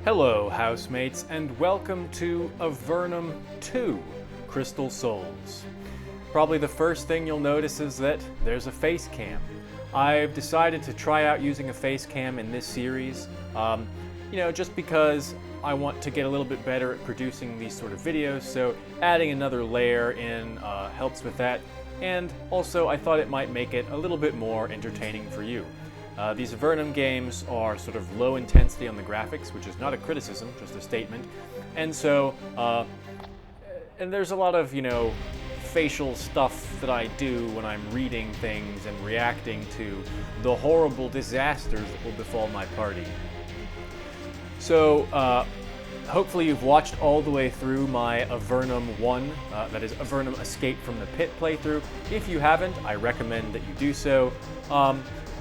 Hello, housemates, and welcome to Avernum 2, Crystal Souls. Probably the first thing you'll notice is that there's a FACECAM. I've decided to try out using a FACECAM in this series, just because I want to get a little bit better at producing these sort of videos, so adding another layer in helps with that, and also I thought it might make it a little bit more entertaining for you. These Avernum games are sort of low intensity on the graphics, which is not a criticism, just a statement. And so, and there's a lot of, facial stuff that I do when I'm reading things and reacting to the horrible disasters that will befall my party. So, hopefully you've watched all the way through my Avernum 1, that is Avernum Escape from the Pit playthrough. If you haven't, I recommend that you do so.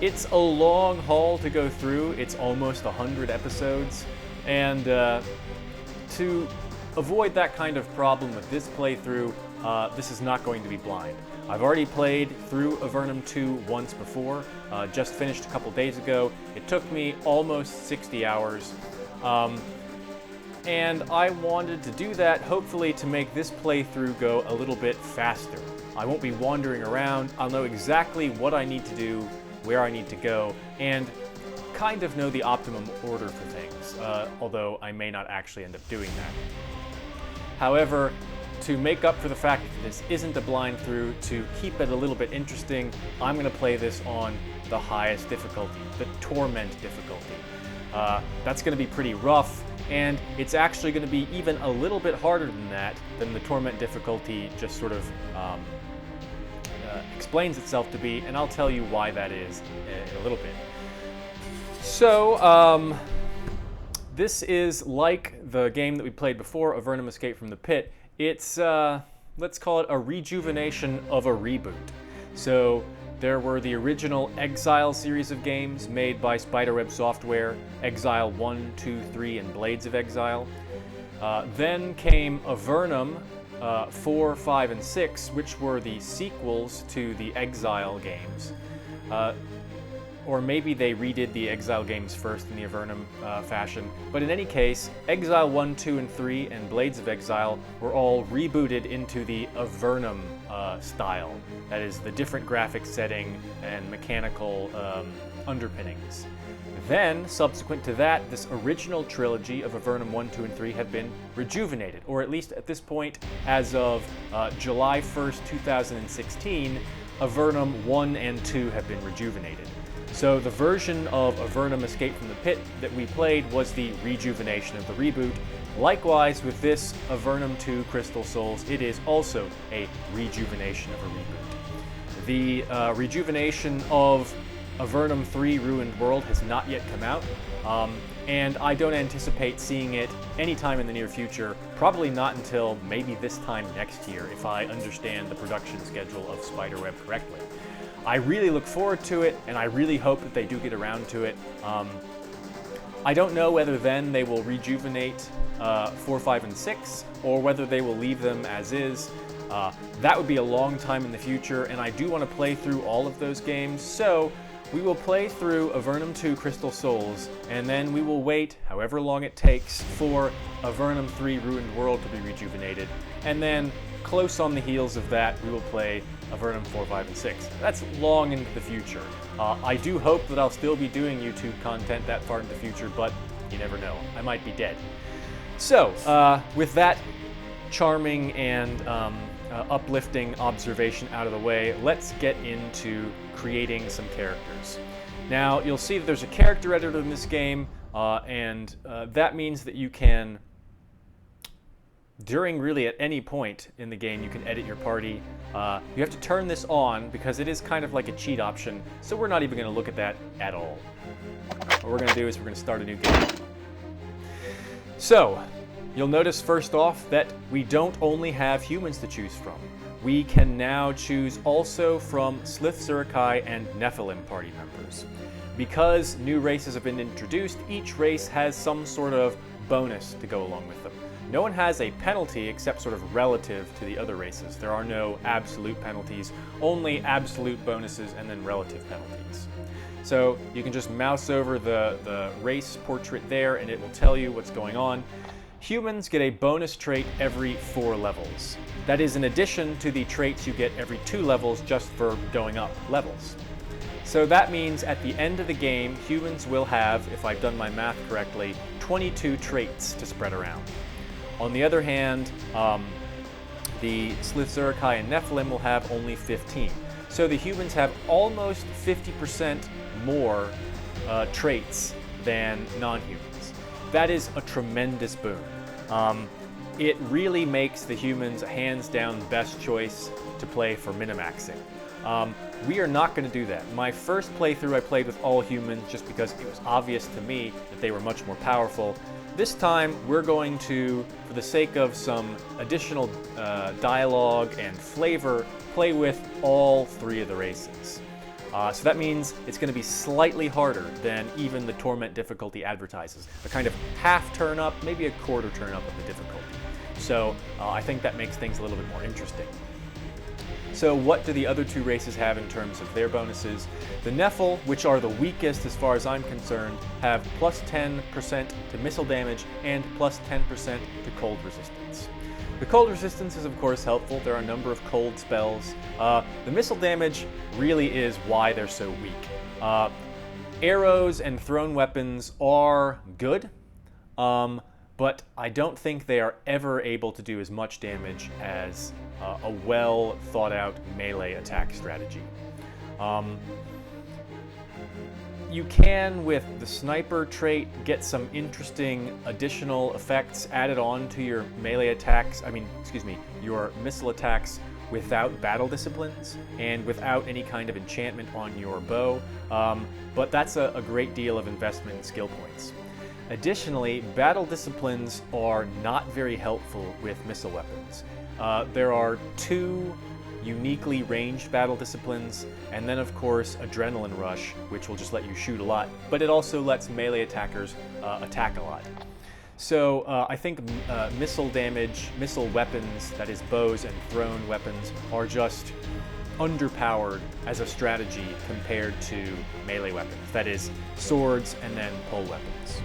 It's a long haul to go through. It's almost 100 episodes, and to avoid that kind of problem with this playthrough, this is not going to be blind. I've already played through Avernum 2 once before, just finished a couple days ago. It took me almost 60 hours, and I wanted to do that hopefully to make this playthrough go a little bit faster. I won't be wandering around. I'll know exactly what I need to do, where I need to go, and kind of know the optimum order for things, although I may not actually end up doing that. However, to make up for the fact that this isn't a blind through, to keep it a little bit interesting, I'm going to play this on the highest difficulty, the Torment difficulty. That's going to be pretty rough, and it's actually going to be even a little bit harder than that, than the Torment difficulty just sort of explains itself to be, and I'll tell you why that is in a little bit. So, this is like the game that we played before, Avernum Escape from the Pit. It's, let's call it a rejuvenation of a reboot. So, there were the original Exile series of games made by Spiderweb Software, Exile 1, 2, 3, and Blades of Exile. Then came Avernum 4, 5, and 6, which were the sequels to the Exile games. Or maybe they redid the Exile games first in the Avernum fashion. But in any case, Exile 1, 2, and 3 and Blades of Exile were all rebooted into the Avernum style. That is, the different graphic setting and mechanical underpinnings. Then, subsequent to that, this original trilogy of Avernum 1, 2, and 3 have been rejuvenated, or at least at this point, as of July 1st, 2016, Avernum 1 and 2 have been rejuvenated. So the version of Avernum Escape from the Pit that we played was the rejuvenation of the reboot. Likewise, with this Avernum 2 Crystal Souls, it is also a rejuvenation of a reboot. The rejuvenation of Avernum 3 Ruined World has not yet come out, and I don't anticipate seeing it anytime in the near future, probably not until maybe this time next year, if I understand the production schedule of Spiderweb correctly. I really look forward to it, and I really hope that they do get around to it. I don't know whether then they will rejuvenate 4, 5, and 6, or whether they will leave them as is. That would be a long time in the future, and I do want to play through all of those games, so we will play through Avernum 2 Crystal Souls, and then we will wait however long it takes for Avernum 3 Ruined World to be rejuvenated, and then close on the heels of that, we will play Avernum 4, 5, and 6. That's long into the future. I do hope that I'll still be doing YouTube content that far into the future, but you never know. I might be dead. So, with that charming and uplifting observation out of the way, let's get into creating some characters. Now, you'll see that there's a character editor in this game, and that means that you can, during really at any point in the game, you can edit your party. You have to turn this on because it is kind of like a cheat option, so we're not even going to look at that at all. What we're going to do is we're going to start a new game. So, you'll notice first off that we don't only have humans to choose from. We can now choose also from Slith Surukai and Nephilim party members. Because new races have been introduced, each race has some sort of bonus to go along with them. No one has a penalty except sort of relative to the other races. There are no absolute penalties, only absolute bonuses and then relative penalties. So you can just mouse over the race portrait there and it will tell you what's going on. Humans get a bonus trait every 4 levels. That is in addition to the traits you get every 2 levels just for going up levels. So that means at the end of the game, humans will have, if I've done my math correctly, 22 traits to spread around. On the other hand, the Slith, Zurkai, and Nephilim will have only 15. So the humans have almost 50% more traits than non-humans. That is a tremendous boon. It really makes the humans a hands-down best choice to play for minimaxing. We are not going to do that. My first playthrough I played with all humans just because it was obvious to me that they were much more powerful. This time we're going to, for the sake of some additional dialogue and flavor, play with all 3 of the races. So that means it's going to be slightly harder than even the Torment difficulty advertises. A kind of half turn up, maybe a quarter turn up of the difficulty. So I think that makes things a little bit more interesting. So what do the other 2 races have in terms of their bonuses? The Nephil, which are the weakest as far as I'm concerned, have plus 10% to missile damage and plus 10% to cold resistance. The cold resistance is of course helpful. There are a number of cold spells. The missile damage really is why they're so weak. Arrows and thrown weapons are good, but I don't think they are ever able to do as much damage as a well thought out melee attack strategy. You can, with the sniper trait, get some interesting additional effects added on to your melee attacks, your missile attacks without battle disciplines and without any kind of enchantment on your bow, but that's a great deal of investment in skill points. Additionally, battle disciplines are not very helpful with missile weapons. There are 2 uniquely ranged battle disciplines, and then of course Adrenaline Rush, which will just let you shoot a lot, but it also lets melee attackers attack a lot. So I think missile damage, missile weapons, that is bows and thrown weapons, are just underpowered as a strategy compared to melee weapons, that is swords and then pole weapons.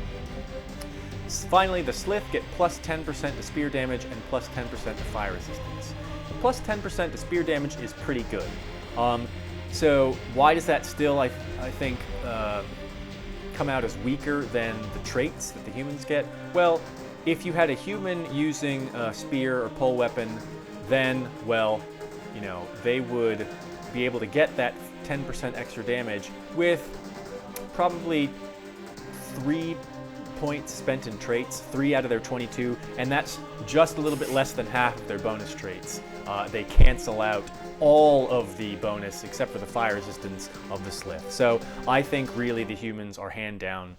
Finally, the Slith get plus 10% to spear damage and plus 10% to fire resistance. The plus 10% to spear damage is pretty good. So why does that still, I think, come out as weaker than the traits that the humans get? Well, if you had a human using a spear or pole weapon, then, well, you know, they would be able to get that 10% extra damage with probably 3 points spent in traits, 3 out of their 22, and that's just a little bit less than half of their bonus traits. They cancel out all of the bonus except for the fire resistance of the Slith. So I think really the humans are hands down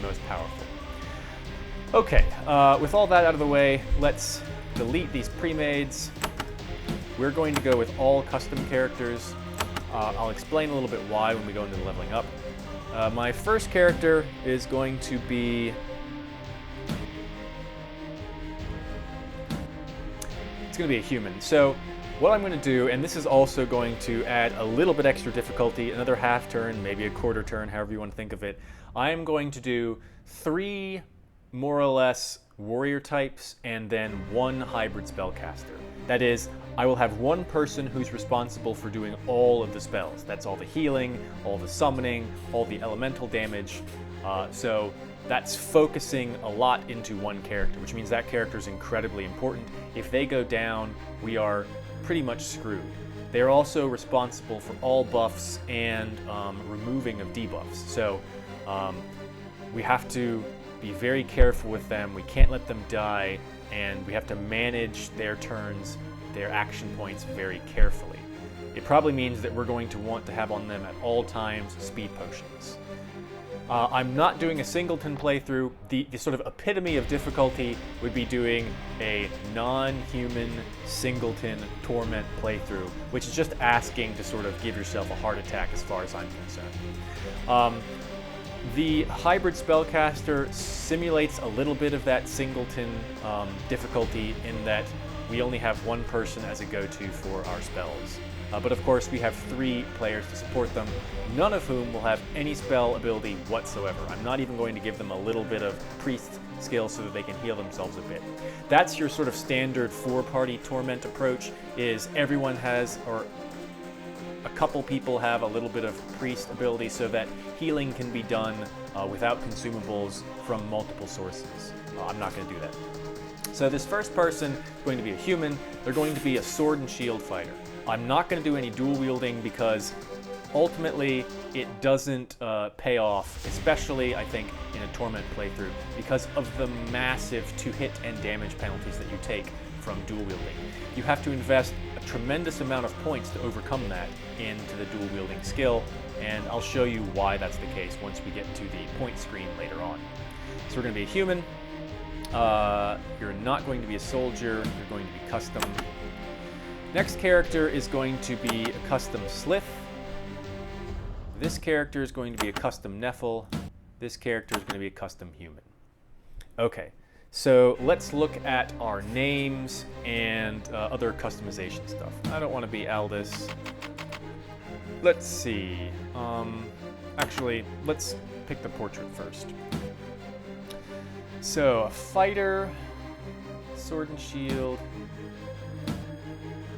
most powerful. Okay, with all that out of the way, let's delete these pre-mades. We're going to go with all custom characters. I'll explain a little bit why when we go into the leveling up. My first character is going to be... it's going to be a human. So what I'm going to do, and this is also going to add a little bit extra difficulty, another half turn, maybe a quarter turn, however you want to think of it. I am going to do 3 more or less warrior types and then 1 hybrid spellcaster. That is, I will have 1 person who's responsible for doing all of the spells. That's all the healing, all the summoning, all the elemental damage. So that's focusing a lot into 1 character, which means that character is incredibly important. If they go down, we are pretty much screwed. They're also responsible for all buffs and removing of debuffs. So we have to be very careful with them. We can't let them die, and we have to manage their turns, their action points very carefully. It probably means that we're going to want to have on them at all times speed potions. I'm not doing a singleton playthrough. The sort of epitome of difficulty would be doing a non-human singleton Torment playthrough, which is just asking to sort of give yourself a heart attack as far as I'm concerned. The hybrid spellcaster simulates a little bit of that singleton difficulty in that we only have one person as a go-to for our spells. But of course we have 3 players to support them, none of whom will have any spell ability whatsoever. I'm not even going to give them a little bit of priest skill so that they can heal themselves a bit. That's your sort of standard 4-party Torment approach, is everyone has, or a couple people have a little bit of priest ability so that healing can be done without consumables from multiple sources. I'm not going to do that. So this first person is going to be a human. They're going to be a sword and shield fighter. I'm not going to do any dual wielding because ultimately it doesn't pay off, especially I think in a Torment playthrough, because of the massive to-hit and damage penalties that you take from dual wielding. You have to invest a tremendous amount of points to overcome that into the dual wielding skill, and I'll show you why that's the case once we get to the point screen later on. So we're going to be a human. You're not going to be a soldier, you're going to be custom. Next character is going to be a custom Lethe. This character is going to be a custom Nephil. This character is going to be a custom human. Okay, so let's look at our names and other customization stuff. I don't want to be Aldous. Let's see. Actually, let's pick the portrait first. So, a fighter, sword and shield.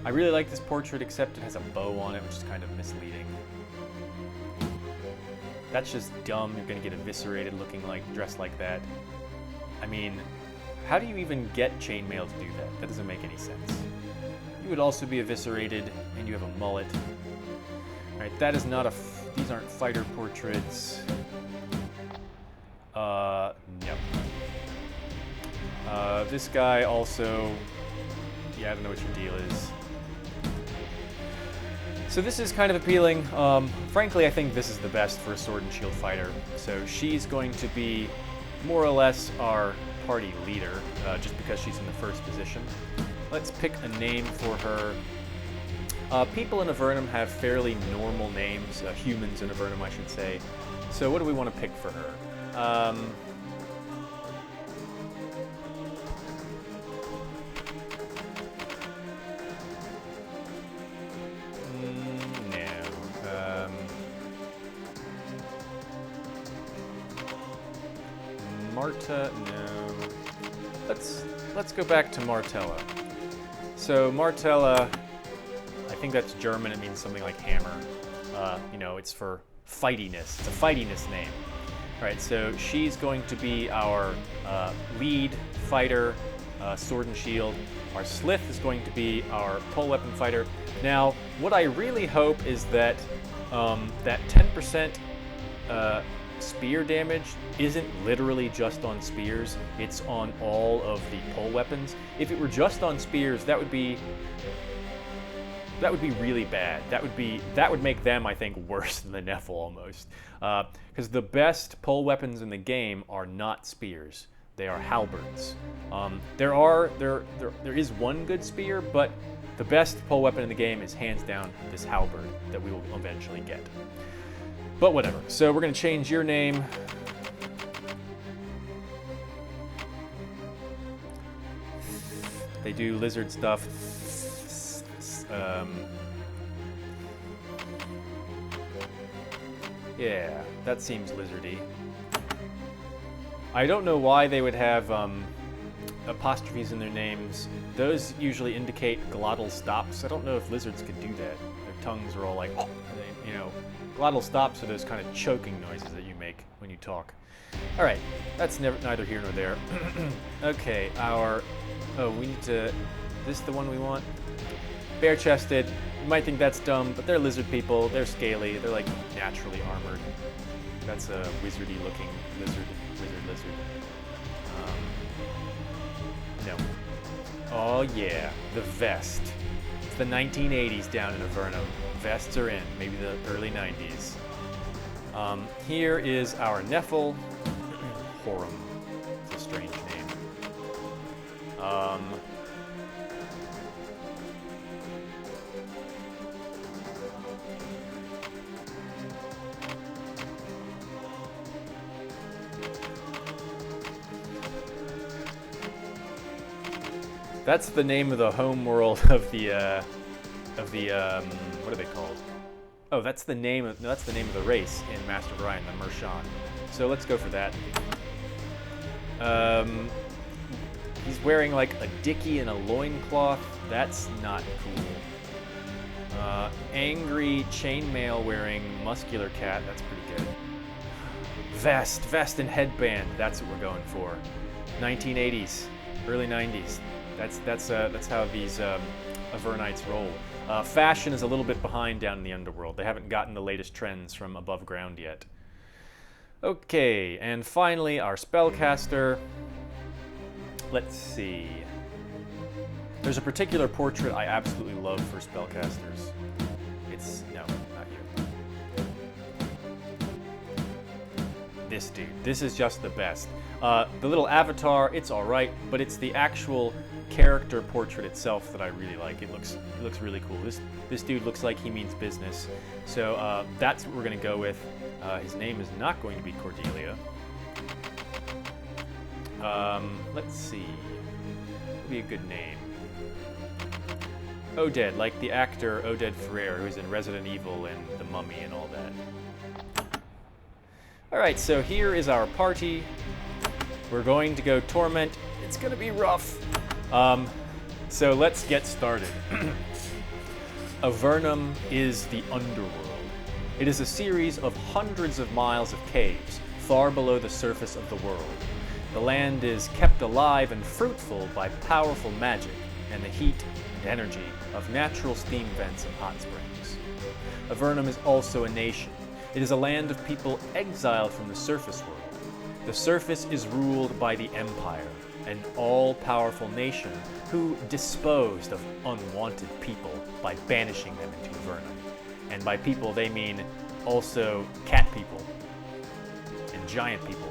I really like this portrait, except it has a bow on it, which is kind of misleading. That's just dumb. You're gonna get eviscerated looking like, dressed like that. I mean, how do you even get chainmail to do that? That doesn't make any sense. You would also be eviscerated, and you have a mullet. Alright, that is not a... these aren't fighter portraits. No. This guy also... yeah, I don't know what your deal is. So this is kind of appealing. Frankly, I think this is the best for a sword and shield fighter. So she's going to be more or less our party leader, just because she's in the first position. Let's pick a name for her. People in Avernum have fairly normal names, humans in Avernum, I should say. So what do we want to pick for her? Marta, no. Let's go back to Martella. So Martella, I think that's German. It means something like hammer. You know, it's for fightiness. It's a fightiness name. All right, so she's going to be our lead fighter, sword and shield. Our Lethe is going to be our pole weapon fighter. Now, what I really hope is that that 10% spear damage isn't literally just on spears, it's on all of the pole weapons. If it were just on spears, that would be really bad. That would make them, I think, worse than the Nephil almost. Because the best pole weapons in the game are not spears. They are halberds. There is one good spear, but the best pole weapon in the game is hands down this halberd that we will eventually get. But whatever. So we're going to change your name. They do lizard stuff. Yeah, that seems lizardy. I don't know why they would have apostrophes in their names. Those usually indicate glottal stops. I don't know if lizards could do that. Their tongues are all like, oh, you know. Glottal stops are those kind of choking noises that you make when you talk. All right, that's neither here nor there. Okay, we need to, this the one we want? Bare-chested. You might think that's dumb, but they're lizard people. They're scaly. They're like naturally armored. That's a wizardy looking lizard. No. Oh yeah, the vest. It's the 1980s down in Avernum. Vests are in, maybe the early 90s. Here is our Nephil. Horum. It's a strange name. That's the name of the home world of the what are they called? Oh, that's the name of the race in Master of Orion, the Mershan. So let's go for that. He's wearing like a dicky and a loincloth. That's not cool. Angry chainmail wearing muscular cat. That's pretty good. Vest and headband. That's what we're going for. 1980s, early 90s. That's how these Avernites roll. Fashion is a little bit behind down in the underworld. They haven't gotten the latest trends from above ground yet. Okay, and finally our spellcaster. Let's see. There's a particular portrait I absolutely love for spellcasters. No, not you. This dude. This is just the best. The little avatar, it's alright, but it's the actual character portrait itself that I really like. It looks really cool. This dude looks like he means business. So that's what we're going to go with. His name is not going to be Cordelia. Let's see. What would be a good name? Oded, like the actor Oded Ferrer, who's in Resident Evil and The Mummy and all that. Alright, so here is our party. We're going to go Torment. It's going to be rough. So let's get started. Avernum is the underworld. It is a series of hundreds of miles of caves, far below the surface of the world. The land is kept alive and fruitful by powerful magic and the heat and energy of natural steam vents and hot springs. Avernum is also a nation. It is a land of people exiled from the surface world. The surface is ruled by the Empire, an all-powerful nation who disposed of unwanted people by banishing them into Avernum. And by people, they mean also cat people and giant people.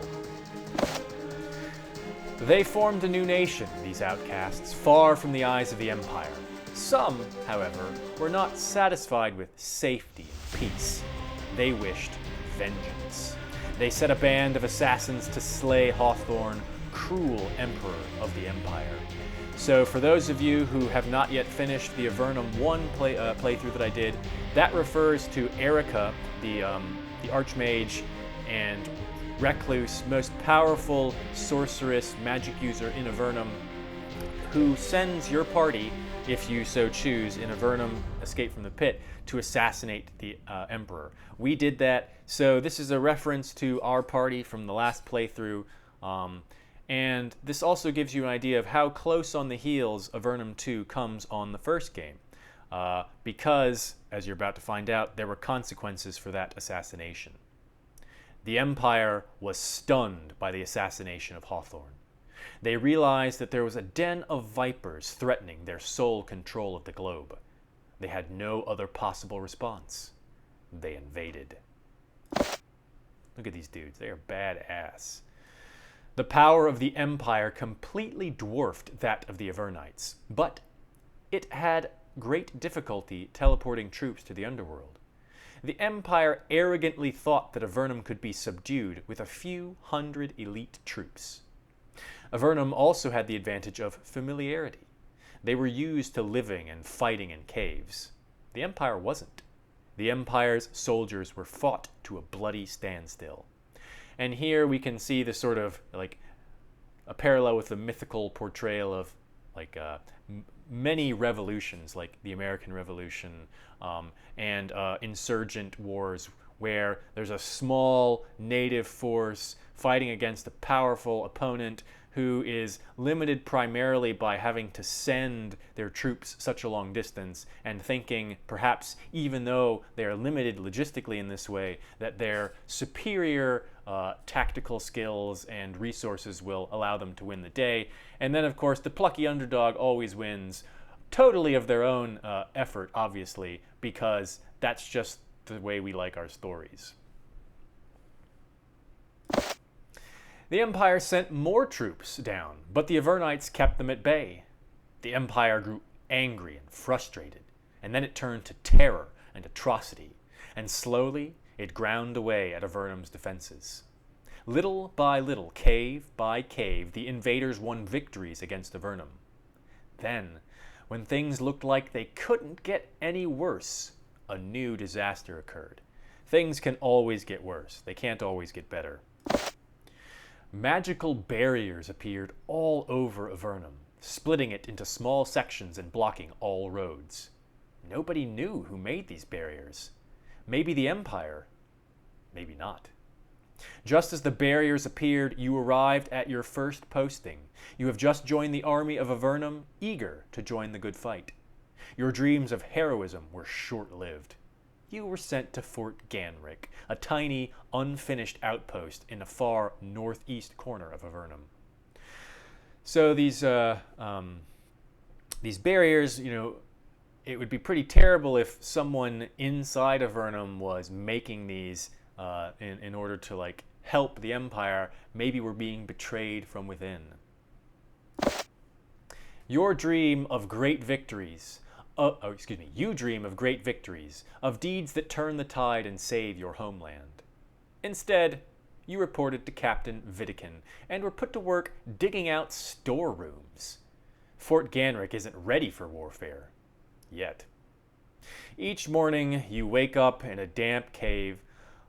They formed a new nation, these outcasts, far from the eyes of the Empire. Some, however, were not satisfied with safety and peace. They wished vengeance. They set a band of assassins to slay Hawthorne, cruel emperor of the Empire. So for those of you who have not yet finished the Avernum 1 playthrough that I did, that refers to Erica, the Archmage and Recluse, most powerful sorceress, magic user in Avernum, who sends your party, if you so choose, in Avernum Escape from the Pit, to assassinate the Emperor. We did that, so this is a reference to our party from the last playthrough, and this also gives you an idea of how close on the heels Avernum 2 comes on the first game, because, as you're about to find out, there were consequences for that assassination. The Empire was stunned by the assassination of Hawthorne. They realized that there was a den of vipers threatening their sole control of the globe. They had no other possible response. They invaded. Look at these dudes. They are badass. The power of the Empire completely dwarfed that of the Avernites, but it had great difficulty teleporting troops to the underworld. The Empire arrogantly thought that Avernum could be subdued with a few hundred elite troops. Avernum also had the advantage of familiarity. They were used to living and fighting in caves. The Empire wasn't. The Empire's soldiers were fought to a bloody standstill. And here we can see the sort of like a parallel with the mythical portrayal of like many revolutions, like the American Revolution and insurgent wars, where there's a small native force fighting against a powerful opponent who is limited primarily by having to send their troops such a long distance, and thinking, perhaps even though they are limited logistically in this way, that their superior tactical skills and resources will allow them to win the day. And then, of course, the plucky underdog always wins, totally of their own effort, obviously, because that's just the way we like our stories. The Empire sent more troops down, but the Avernites kept them at bay. The Empire grew angry and frustrated, and then it turned to terror and atrocity, and slowly it ground away at Avernum's defenses. Little by little, cave by cave, the invaders won victories against Avernum. Then, when things looked like they couldn't get any worse, a new disaster occurred. Things can always get worse. They can't always get better. Magical barriers appeared all over Avernum, splitting it into small sections and blocking all roads. Nobody knew who made these barriers. Maybe the Empire. Maybe not. Just as the barriers appeared, you arrived at your first posting. You have just joined the army of Avernum, eager to join the good fight. Your dreams of heroism were short-lived. You were sent to Fort Ganrick, a tiny, unfinished outpost in the far northeast corner of Avernum. So these barriers, it would be pretty terrible if someone inside Avernum was making these in order to help the Empire. Maybe we're being betrayed from within. Your dream of great victories. You dream of great victories, of deeds that turn the tide and save your homeland. Instead, you reported to Captain Vidican and were put to work digging out storerooms. Fort Ganrick isn't ready for warfare. Yet. Each morning, you wake up in a damp cave,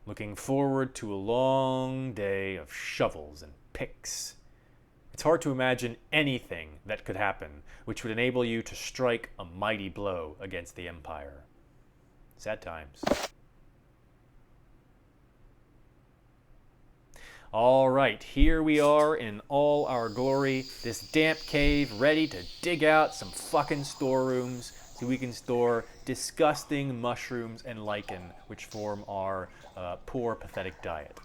looking forward to a long day of shovels and picks. It's hard to imagine anything that could happen which would enable you to strike a mighty blow against the Empire. Sad times. All right, here we are in all our glory, this damp cave, ready to dig out some fucking storerooms so we can store disgusting mushrooms and lichen, which form our poor, pathetic diet.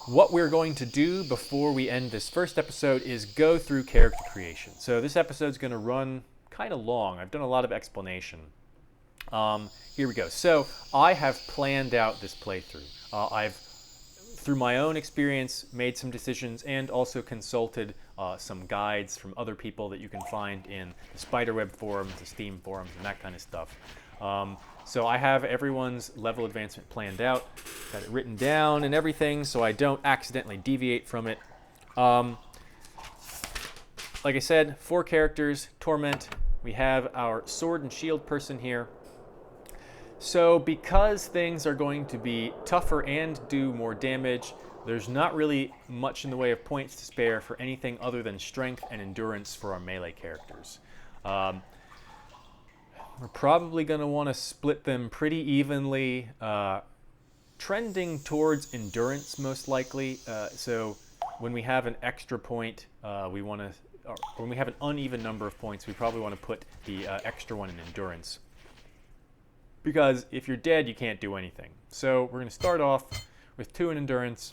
What we're going to do before we end this first episode is go through character creation. So this episode's going to run kind of long. I've done a lot of explanation. Here we go. So I have planned out this playthrough. I've, through my own experience, made some decisions and also consulted some guides from other people that you can find in the Spiderweb forums, the Steam forums, and that kind of stuff. So I have everyone's level advancement planned out, got it written down and everything so I don't accidentally deviate from it. Like I said, 4 characters, Torment. We have our sword and shield person here. So because things are going to be tougher and do more damage, there's not really much in the way of points to spare for anything other than strength and endurance for our melee characters. We're probably going to want to split them pretty evenly, trending towards endurance most likely. So when we have an extra point, when we have an uneven number of points, we probably want to put the extra one in endurance. Because if you're dead, you can't do anything. So we're going to start off with 2 in endurance,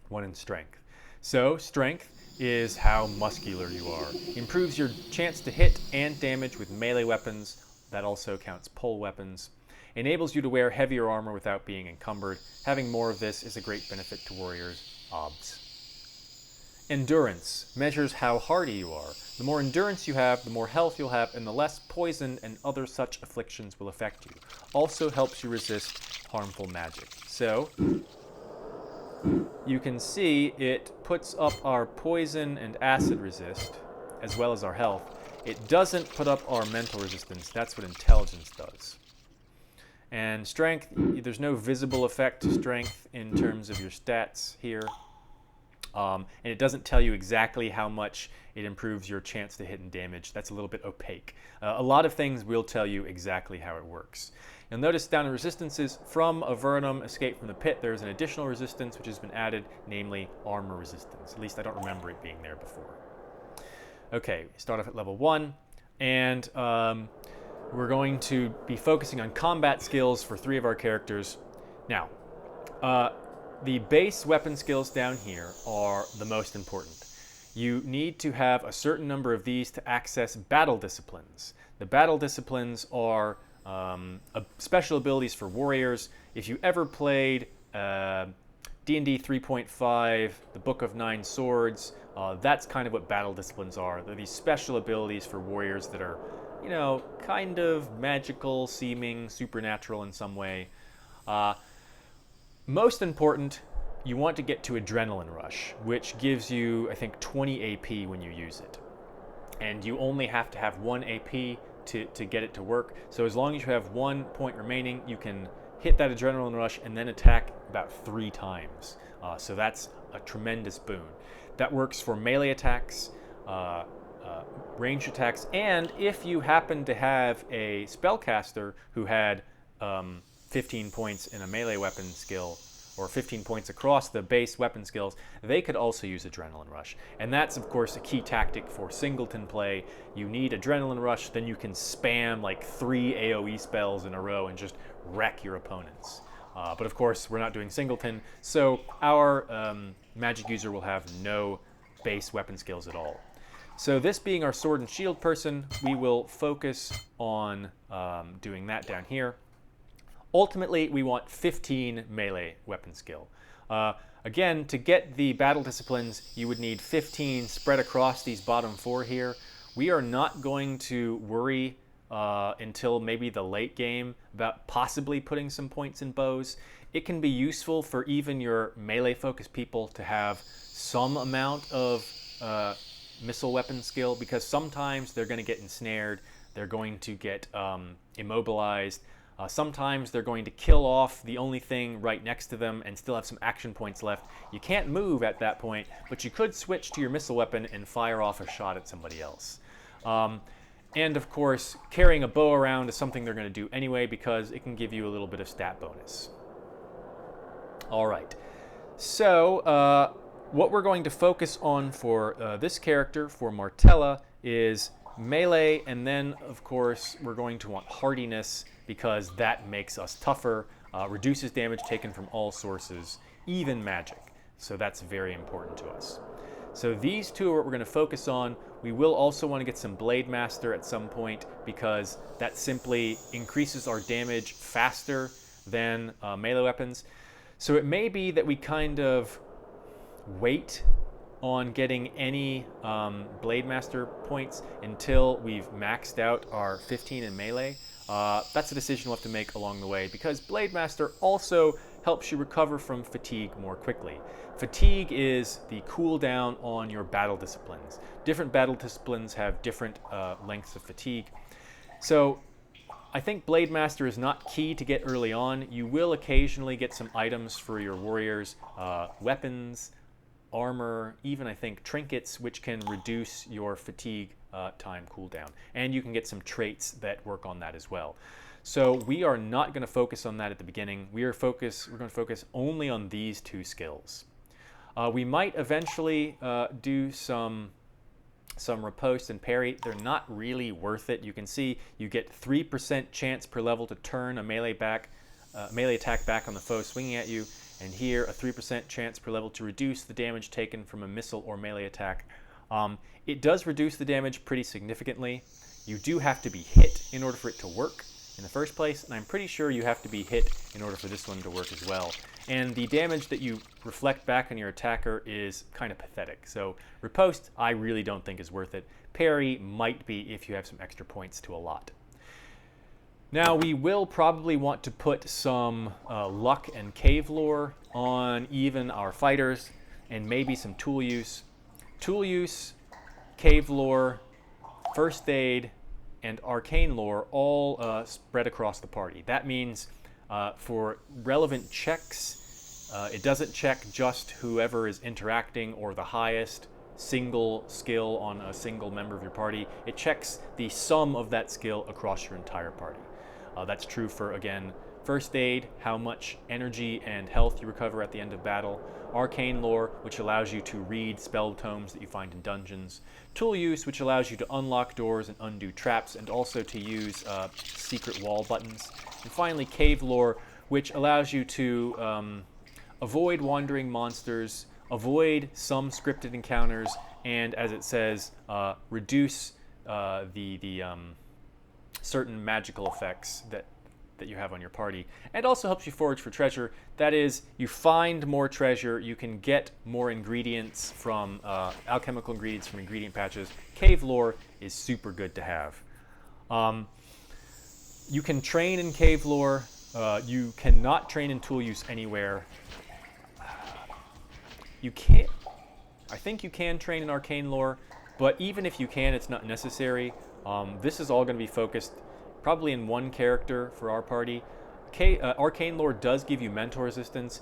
1 in strength. So strength is how muscular you are. Improves your chance to hit and damage with melee weapons. That also counts pole weapons. Enables you to wear heavier armor without being encumbered. Having more of this is a great benefit to warriors. Obs. Endurance measures how hardy you are. The more endurance you have, the more health you'll have, and the less poison and other such afflictions will affect you. Also helps you resist harmful magic. So, you can see it puts up our poison and acid resist, as well as our health. It doesn't put up our mental resistance. That's what intelligence does. And strength, there's no visible effect to strength in terms of your stats here. And it doesn't tell you exactly how much it improves your chance to hit and damage. That's a little bit opaque. A lot of things will tell you exactly how it works. You'll notice down in resistances, from Avernum Escape from the Pit, there's an additional resistance which has been added, namely armor resistance. At least I don't remember it being there before. Okay, start off at level 1, and we're going to be focusing on combat skills for 3 of our characters. Now, the base weapon skills down here are the most important. You need to have a certain number of these to access battle disciplines. The battle disciplines are special abilities for warriors. If you ever played D&D 3.5, the Book of Nine Swords, that's kind of what battle disciplines are. They're these special abilities for warriors that are, kind of magical, seeming, supernatural in some way. Most important, you want to get to Adrenaline Rush, which gives you, I think, 20 AP when you use it. and you only have to have 1 AP to get it to work. So as long as you have 1 point remaining, you can hit that adrenaline rush and then attack about 3 times. So that's a tremendous boon. That works for melee attacks, ranged attacks, and if you happen to have a spellcaster who had 15 points in a melee weapon skill, or 15 points across the base weapon skills, they could also use Adrenaline Rush. And that's, of course, a key tactic for singleton play. You need Adrenaline Rush, then you can spam like 3 AoE spells in a row and just wreck your opponents. But of course, we're not doing singleton, so our magic user will have no base weapon skills at all. So this being our sword and shield person, we will focus on doing that down here. Ultimately, we want 15 melee weapon skill. Again, to get the battle disciplines, you would need 15 spread across these bottom 4 here. We are not going to worry until maybe the late game about possibly putting some points in bows. It can be useful for even your melee-focused people to have some amount of missile weapon skill, because sometimes they're going to get ensnared, they're going to get immobilized. Sometimes they're going to kill off the only thing right next to them and still have some action points left. You can't move at that point, but you could switch to your missile weapon and fire off a shot at somebody else. And of course, carrying a bow around is something they're going to do anyway because it can give you a little bit of stat bonus. All right, so what we're going to focus on for this character, for Martella, is melee, and then of course we're going to want hardiness because that makes us tougher, reduces damage taken from all sources, even magic. So that's very important to us. So these two are what we're going to focus on. We will also want to get some Blade Master at some point because that simply increases our damage faster than melee weapons. So it may be that we kind of wait on getting any Blade Master points until we've maxed out our 15 in melee. That's a decision we'll have to make along the way because Blade Master also helps you recover from fatigue more quickly. Fatigue is the cooldown on your battle disciplines. Different battle disciplines have different lengths of fatigue. So I think Blade Master is not key to get early on. You will occasionally get some items for your warriors, weapons, armor, even I think trinkets, which can reduce your fatigue time cooldown. And you can get some traits that work on that as well. So we are not going to focus on that at the beginning. We're going to focus only on these 2 skills. We might eventually do some riposte and parry. They're not really worth it. You can see you get 3% chance per level to turn a melee attack back on the foe swinging at you, and here a 3% chance per level to reduce the damage taken from a missile or melee attack. It does reduce the damage pretty significantly. You do have to be hit in order for it to work in the first place, and I'm pretty sure you have to be hit in order for this one to work as well. And the damage that you reflect back on your attacker is kind of pathetic. So riposte, I really don't think is worth it. Parry might be if you have some extra points to allot. Now we will probably want to put some luck and cave lore on even our fighters, and maybe some tool use. Tool use, cave lore, first aid, and arcane lore all spread across the party. That means for relevant checks, it doesn't check just whoever is interacting or the highest single skill on a single member of your party. It checks the sum of that skill across your entire party. That's true for, again, first aid, how much energy and health you recover at the end of battle. Arcane lore, which allows you to read spell tomes that you find in dungeons. Tool use, which allows you to unlock doors and undo traps, and also to use secret wall buttons. And finally, cave lore, which allows you to avoid wandering monsters, avoid some scripted encounters, and as it says, reduce the certain magical effects that you have on your party, and also helps you forage for treasure. That is, you find more treasure, you can get more ingredients from alchemical ingredients from ingredient patches. Cave lore is super good to have. You can train in cave lore. You cannot train in tool use anywhere. You can't. I think you can train in arcane lore. But even if you can, it's not necessary. This is all going to be focused probably in one character for our party. Arcane Lore does give you mental resistance.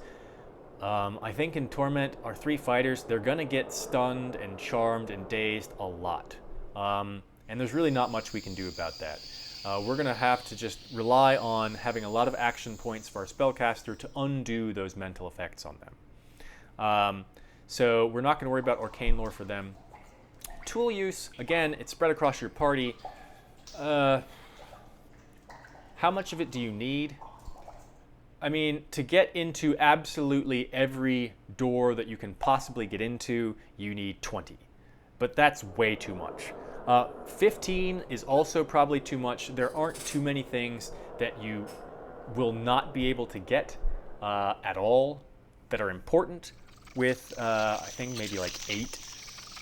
I think in Torment, our 3 fighters, they're going to get stunned and charmed and dazed a lot. And there's really not much we can do about that. We're going to have to just rely on having a lot of action points for our spellcaster to undo those mental effects on them. So we're not going to worry about Arcane Lore for them. Tool use, again, it's spread across your party. How much of it do you need? I mean, to get into absolutely every door that you can possibly get into, you need 20. But that's way too much. 15 is also probably too much. There aren't too many things that you will not be able to get at all that are important with, I think, maybe like 8.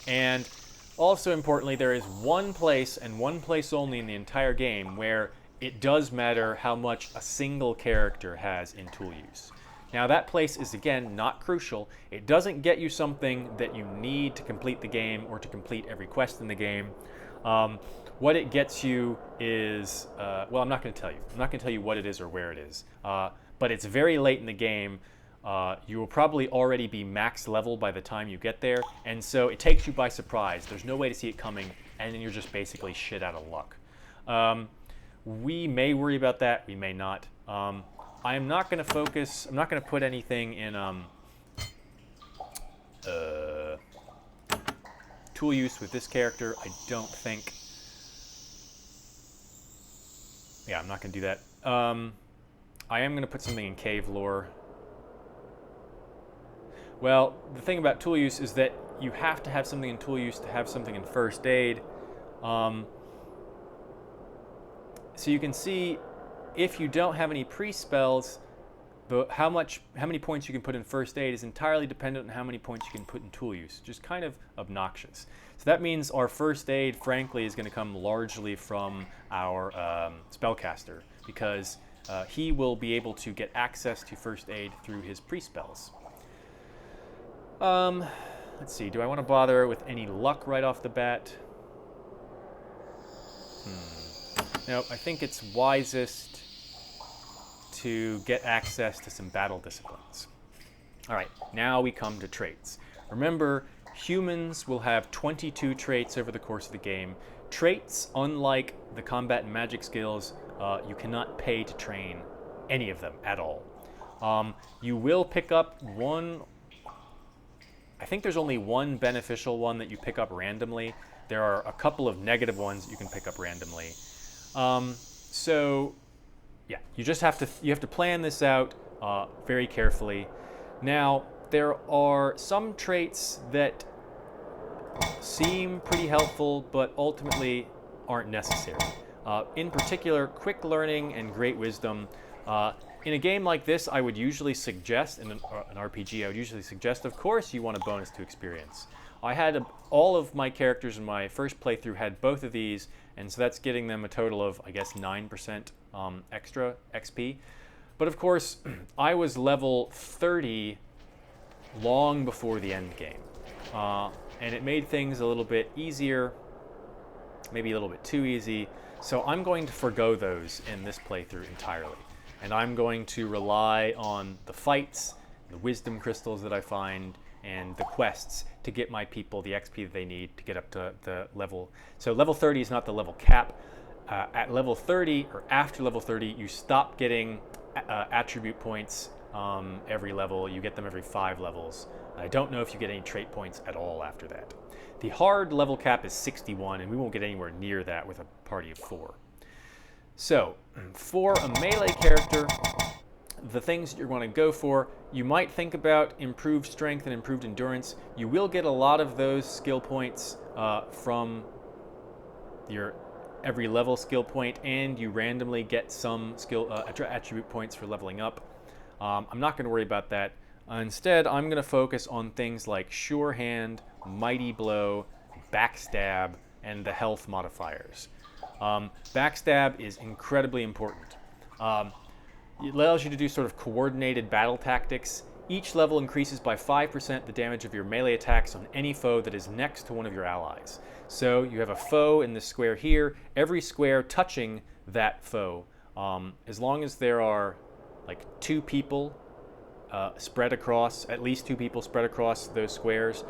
And also importantly, there is one place and one place only in the entire game where it does matter how much a single character has in tool use. Now that place is, again, not crucial. It doesn't get you something that you need to complete the game or to complete every quest in the game. What it gets you is, well, I'm not going to tell you. I'm not going to tell you what it is or where it is. But it's very late in the game. You will probably already be max level by the time you get there, and so it takes you by surprise. There's no way to see it coming, and then you're just basically shit out of luck. We may worry about that, we may not. I am not going to focus, I'm not going to put anything in tool use with this character, I don't think. Yeah, I'm not going to do that. I am going to put something in cave lore. Well, the thing about tool use is that you have to have something in tool use to have something in first aid. So you can see, if you don't have any pre-spells, how many points you can put in first aid is entirely dependent on how many points you can put in tool use, which is kind of obnoxious. So that means our first aid, frankly, is going to come largely from our spellcaster, because he will be able to get access to first aid through his pre-spells. Let's see, do I want to bother with any luck right off the bat? No, I think it's wisest to get access to some battle disciplines. All right, now we come to traits. Remember, humans will have 22 traits over the course of the game. Traits, unlike the combat and magic skills, you cannot pay to train any of them at all. You will pick up one. I think there's only one beneficial one that you pick up randomly. There are a couple of negative ones that you can pick up randomly. So, yeah, you have to plan this out very carefully. Now, there are some traits that seem pretty helpful, but ultimately aren't necessary. In particular, quick learning and great wisdom. In a game like this, I would usually suggest, in an RPG, I would usually suggest, of course, you want a bonus to experience. I had all of my characters in my first playthrough had both of these, and so that's getting them a total of, I guess, 9% extra XP. But of course, I was level 30 long before the end game. And it made things a little bit easier, maybe a little bit too easy. So I'm going to forgo those in this playthrough entirely. And I'm going to rely on the fights, the wisdom crystals that I find, and the quests to get my people the XP that they need to get up to the level. So level 30 is not the level cap. At level 30, or after level 30, you stop getting attribute points every level. You get them every 5 levels. I don't know if you get any trait points at all after that. The hard level cap is 61, and we won't get anywhere near that with a party of 4. So, for a melee character, the things you're going to go for, you might think about improved strength and improved endurance. You will get a lot of those skill points from your every level skill point, and you randomly get some skill attribute points for leveling up. I'm not going to worry about that. Instead, I'm going to focus on things like Sure Hand, Mighty Blow, Backstab, and the health modifiers. Backstab is incredibly important. It allows you to do sort of coordinated battle tactics Each level increases by 5% the damage of your melee attacks on any foe that is next to one of your allies. So you have a foe in this square here. Every square touching that foe, as long as there are like two people spread across, at least two people spread across those squares,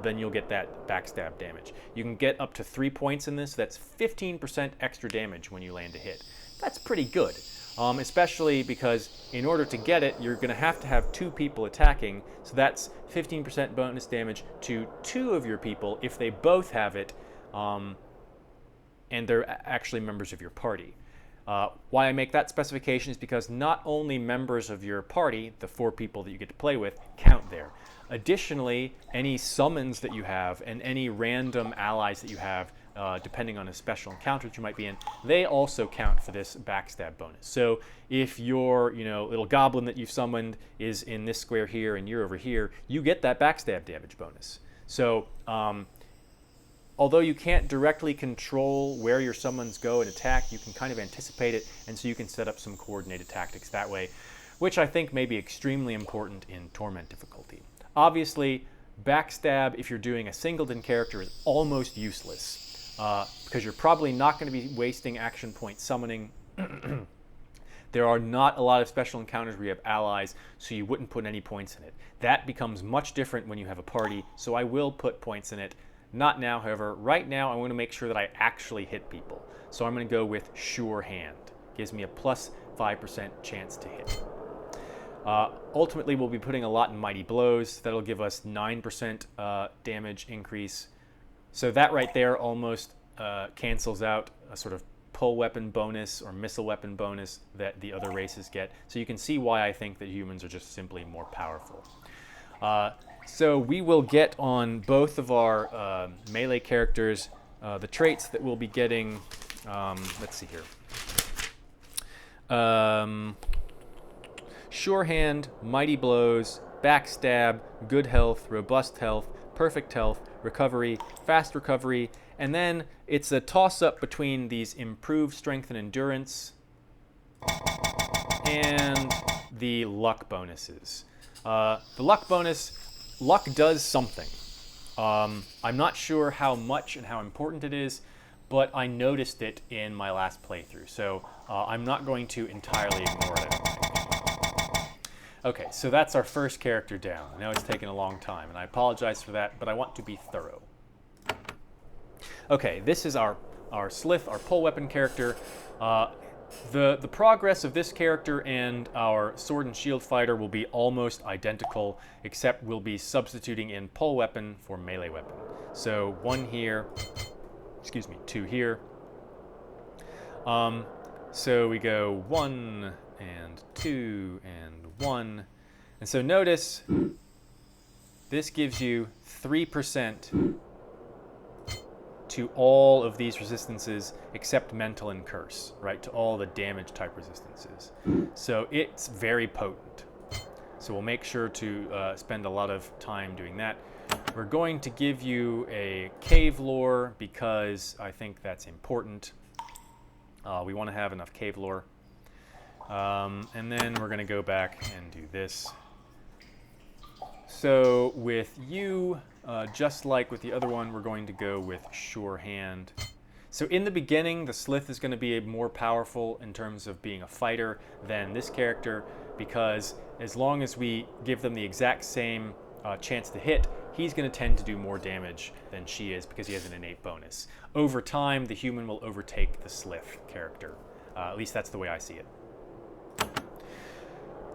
then you'll get that backstab damage. You can get up to 3 points in this. That's 15% extra damage when you land a hit. That's pretty good. Especially because in order to get it, you're going to have two people attacking, so that's 15% bonus damage to two of your people if they both have it, and they're actually members of your party. Why I make that specification is because not only members of your party, the 4 people that you get to play with, count there. Additionally, any summons that you have and any random allies that you have, depending on a special encounter that you might be in, they also count for this backstab bonus. So if your little goblin that you've summoned is in this square here and you're over here, you get that backstab damage bonus. So although you can't directly control where your summons go and attack, you can kind of anticipate it, and so you can set up some coordinated tactics that way, which I think may be extremely important in Torment difficulty. Obviously, backstab, if you're doing a singleton character, is almost useless. Because you're probably not going to be wasting action point summoning. There are not a lot of special encounters where you have allies, so you wouldn't put any points in it. That becomes much different when you have a party, so I will put points in it. Not now, however. Right now, I want to make sure that I actually hit people. So I'm going to go with Sure Hand. Gives me a plus 5% chance to hit. Ultimately, we'll be putting a lot in Mighty Blows. That'll give us 9% damage increase. So that right there almost cancels out a sort of pull weapon bonus or missile weapon bonus that the other races get. So you can see why I think that humans are just simply more powerful. So we will get on both of our melee characters the traits that we'll be getting. Let's see here. Sure Hand, Mighty Blows, Backstab, Good Health, Robust Health, Perfect Health, Recovery, Fast Recovery, and then it's a toss-up between these Improved Strength and Endurance and the Luck bonuses. The Luck bonus, Luck does something. I'm not sure how much and how important it is, but I noticed it in my last playthrough, so I'm not going to entirely ignore it, I don't think. Okay, so that's our first character down. I know it's taken a long time, and I apologize for that, but I want to be thorough. Okay, this is our Slith, our pull weapon character. The progress of this character and our sword and shield fighter will be almost identical, except we'll be substituting in pull weapon for melee weapon. So 1 here, 2 here. So we go 1 and 2 and 1. And so notice this gives you 3% to all of these resistances except mental and curse, right? To all the damage type resistances. So it's very potent. So we'll make sure to spend a lot of time doing that. We're going to give you a cave lore because I think that's important. We want to have enough cave lore. And then we're going to go back and do this. So with you, just like with the other one, we're going to go with Sure Hand. So in the beginning, the Slith is going to be more powerful in terms of being a fighter than this character, because as long as we give them the exact same chance to hit, he's going to tend to do more damage than she is because he has an innate bonus. Over time, the human will overtake the Slith character. At least that's the way I see it.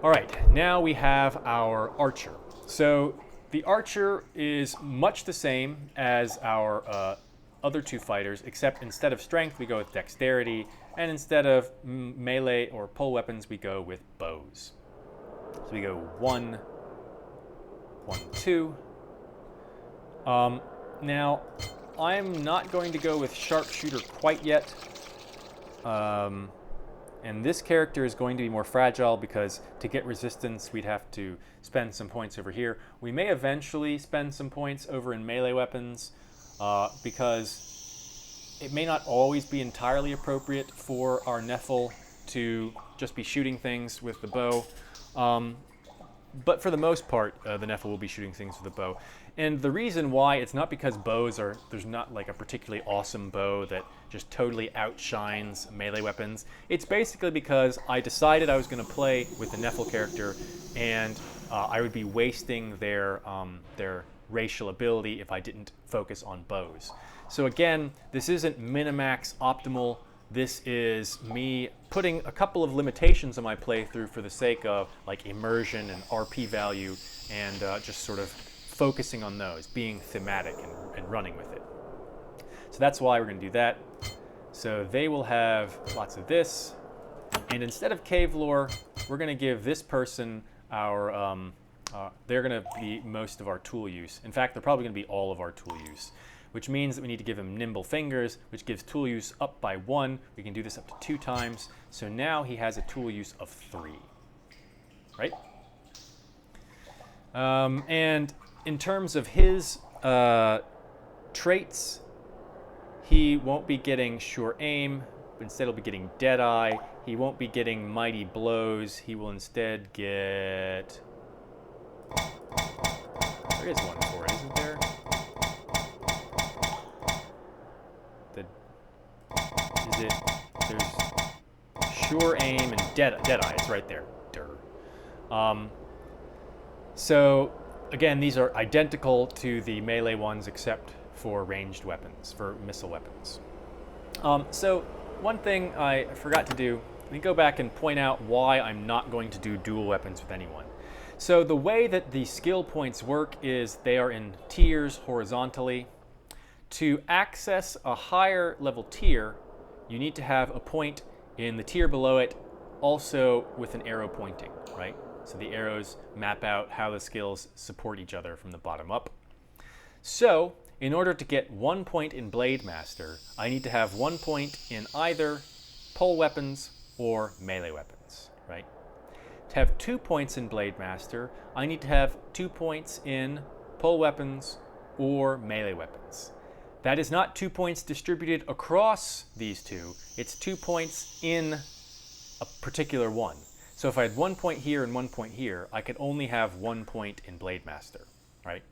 All right, now we have our archer. So the archer is much the same as our other 2 fighters, except instead of strength, we go with dexterity, and instead of melee or pull weapons, we go with bows. So we go 1, 1, 2. Now, I'm not going to go with sharpshooter quite yet. And this character is going to be more fragile because to get resistance, we'd have to spend some points over here. We may eventually spend some points over in melee weapons because it may not always be entirely appropriate for our Nephil to just be shooting things with the bow. but for the most part, the Nephilim will be shooting things with a bow. And the reason why, it's not because there's not like a particularly awesome bow that just totally outshines melee weapons. It's basically because I decided I was going to play with the Nephil character, and I would be wasting their racial ability if I didn't focus on bows. So again, this isn't minimax optimal. This is me putting a couple of limitations on my playthrough for the sake of like immersion and RP value, and just sort of focusing on those, being thematic and running with it. So that's why we're going to do that. So they will have lots of this, and instead of cave lore, we're going to give this person our, they're going to be most of our tool use. In fact, they're probably going to be all of our tool use, which means that we need to give him nimble fingers, which gives tool use up by 1. We can do this up to 2 times. So now he has a tool use of 3, right? And in terms of his traits, he won't be getting sure aim, but instead he'll be getting deadeye. He won't be getting mighty blows. He will instead get... There is one for it, isn't there? There's sure aim and deadeye. It's right there. So again, these are identical to the melee ones except for ranged weapons, for missile weapons. So one thing I forgot to do, let me go back and point out why I'm not going to do dual weapons with anyone. So the way that the skill points work is they are in tiers horizontally. To access a higher level tier, you need to have a point in the tier below it, also with an arrow pointing, right? So the arrows map out how the skills support each other from the bottom up. So in order to get 1 point in Blade Master, I need to have 1 point in either pole weapons or melee weapons, right? To have 2 points in Blade Master, I need to have 2 points in pole weapons or melee weapons. That is not 2 points distributed across these two. It's 2 points in a particular one. So if I had 1 point here and 1 point here, I could only have 1 point in Blade Master, right?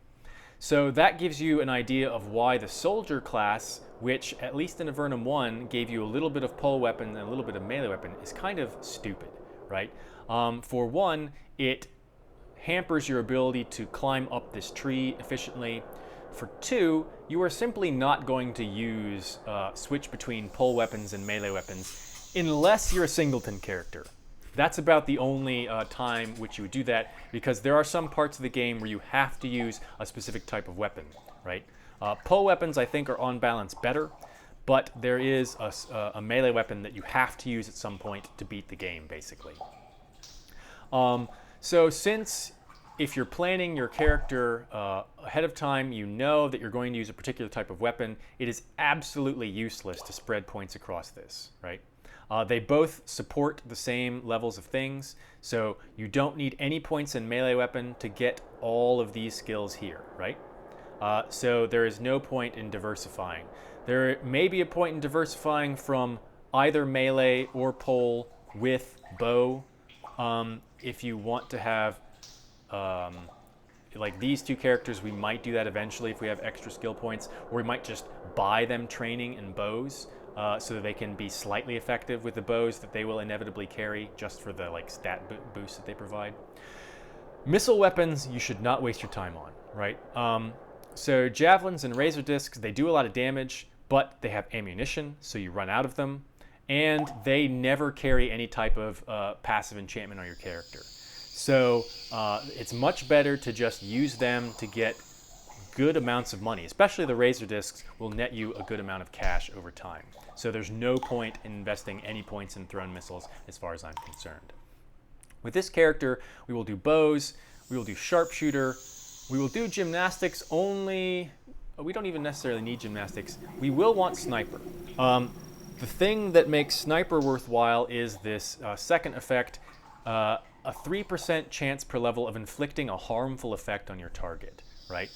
So that gives you an idea of why the soldier class, which at least in Avernum 1 gave you a little bit of pole weapon and a little bit of melee weapon, is kind of stupid, right? For one, it hampers your ability to climb up this tree efficiently. For 2, you are simply not going to use switch between pole weapons and melee weapons unless you're a singleton character. That's about the only time which you would do that, because there are some parts of the game where you have to use a specific type of weapon, right? Pole weapons, I think, are on balance better, but there is a melee weapon that you have to use at some point to beat the game, basically. So since if you're planning your character ahead of time, you know that you're going to use a particular type of weapon, it is absolutely useless to spread points across this, right? They both support the same levels of things, so you don't need any points in melee weapon to get all of these skills here, right? So there is no point in diversifying. There may be a point in diversifying from either melee or pole with bow. If you want to have like these two characters, we might do that eventually if we have extra skill points, or we might just buy them training in bows so that they can be slightly effective with the bows that they will inevitably carry just for the like stat boost that they provide. Missile weapons you should not waste your time on, right? So javelins and razor discs, they do a lot of damage, but they have ammunition, so you run out of them, and they never carry any type of passive enchantment on your character. So it's much better to just use them to get good amounts of money. Especially the razor discs will net you a good amount of cash over time. So there's no point in investing any points in thrown missiles as far as I'm concerned. With this character, we will do bows, we will do sharpshooter, we will do gymnastics only. We don't even necessarily need gymnastics. We will want sniper. The thing that makes sniper worthwhile is this second effect, a 3% chance per level of inflicting a harmful effect on your target, right?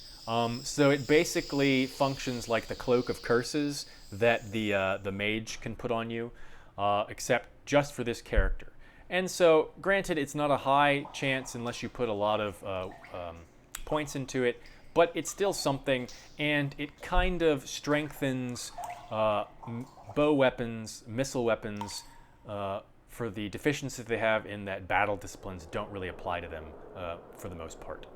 So it basically functions like the cloak of curses that the mage can put on you, except just for this character. And so, granted, it's not a high chance unless you put a lot of points into it, but it's still something, and it kind of strengthens bow weapons, missile weapons, for the deficiencies they have in that battle disciplines don't really apply to them for the most part.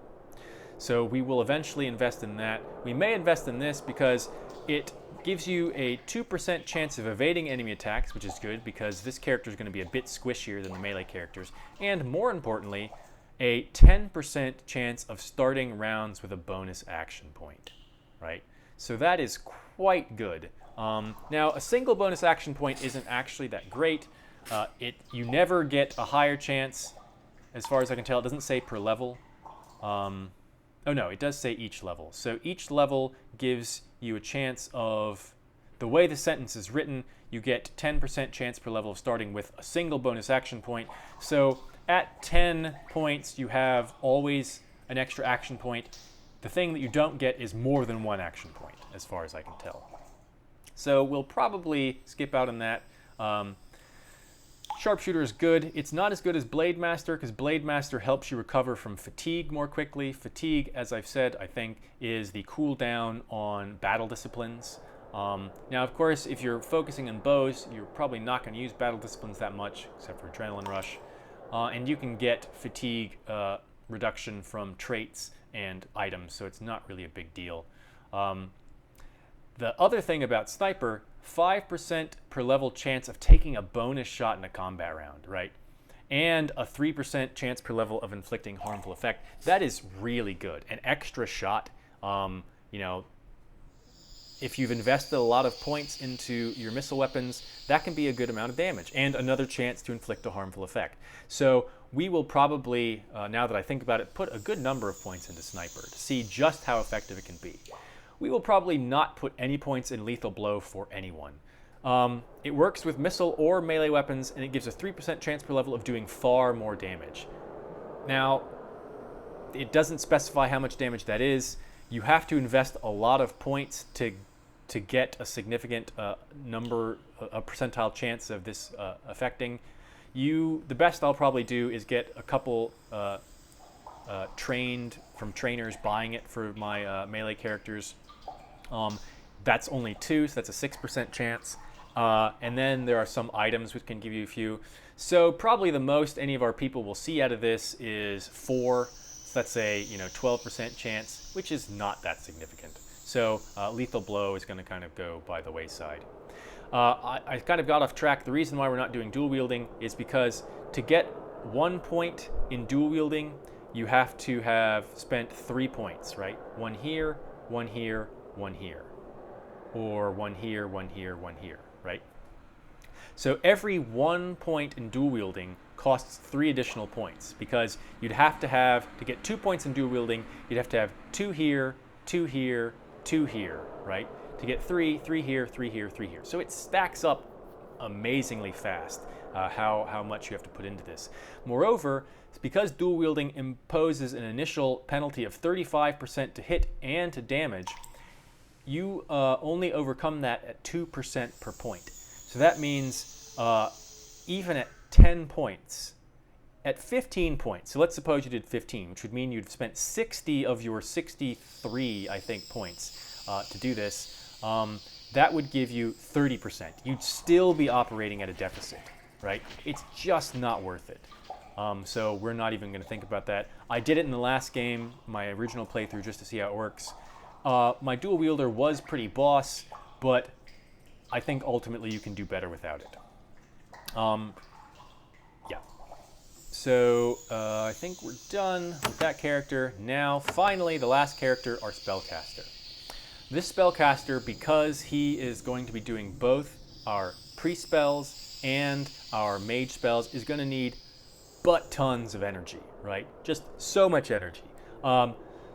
So we will eventually invest in that. We may invest in this because it gives you a 2% chance of evading enemy attacks, which is good because this character is going to be a bit squishier than the melee characters. And more importantly, a 10% chance of starting rounds with a bonus action point, right? So that is quite good. Now, a single bonus action point isn't actually that great. You never get a higher chance, as far as I can tell. It doesn't say per level. Oh no, it does say each level. So each level gives you a chance of, the way the sentence is written, you get 10% chance per level of starting with a single bonus action point. So at 10 points, you have always an extra action point. The thing that you don't get is more than one action point, as far as I can tell. So we'll probably skip out on that. Sharpshooter is good. It's not as good as Blade Master because Blade Master helps you recover from fatigue more quickly. Fatigue, as I've said, I think, is the cooldown on battle disciplines. Now, of course, if you're focusing on bows, you're probably not going to use battle disciplines that much, except for Adrenaline Rush. And you can get fatigue reduction from traits and items, so it's not really a big deal. The other thing about Sniper, 5% per level chance of taking a bonus shot in a combat round, right? And a 3% chance per level of inflicting harmful effect. That is really good. An extra shot, if you've invested a lot of points into your missile weapons, that can be a good amount of damage and another chance to inflict a harmful effect. So we will probably, now that I think about it, put a good number of points into Sniper to see just how effective it can be. We will probably not put any points in Lethal Blow for anyone. It works with missile or melee weapons, and it gives a 3% chance per level of doing far more damage. Now, it doesn't specify how much damage that is. You have to invest a lot of points to get a significant a percentile chance of this affecting. The best I'll probably do is get a couple trained from trainers buying it for my melee characters. That's only 2, so that's a 6% chance. And then there are some items which can give you a few. So probably the most any of our people will see out of this is 4. So that's a 12% chance, which is not that significant. So Lethal Blow is going to kind of go by the wayside. I kind of got off track. The reason why we're not doing dual wielding is because to get 1 point in dual wielding, you have to have spent 3 points, right? 1 here, 1 here, 1 here. Or 1 here, 1 here, 1 here, right? So every 1 point in dual wielding costs 3 additional points because you'd have to get 2 points in dual wielding, you'd have to have 2 here, 2 here, 2 here, right? To get 3, 3 here, 3 here, 3 here. So it stacks up amazingly fast how much you have to put into this. Moreover, because dual wielding imposes an initial penalty of 35% to hit and to damage, you only overcome that at 2% per point. So that means even at 10 points, at 15 points, so let's suppose you did 15, which would mean you'd spent 60 of your 63, I think, points to do this. That would give you 30%. You'd still be operating at a deficit, right? It's just not worth it. So we're not even going to think about that. I did it in the last game, my original playthrough, just to see how it works. My dual wielder was pretty boss, but I think ultimately you can do better without it. Yeah. So I think we're done with that character. Now, finally, the last character, our spellcaster. This spellcaster, because he is going to be doing both our priest spells and our mage spells, is going to need butt tons of energy, right? Just so much energy.